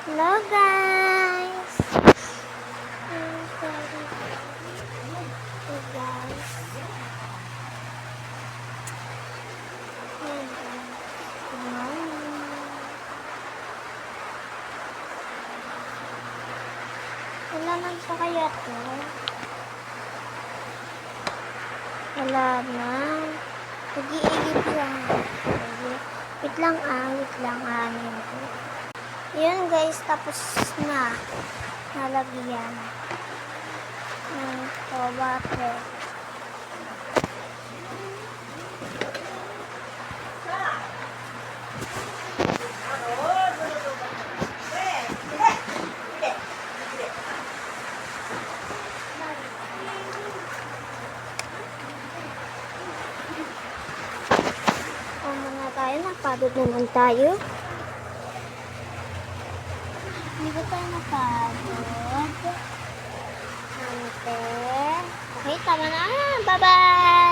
Hello guys! Hey guys. Good morning. Kailangan pa kaya to? Wala na. Nag-iigip lang. Wait lang. Yan guys, tapos na. Nalagyan ng tomate. Napagod naman tayo. Hindi ba tayo napagod? Okay, tama na. Bye-bye!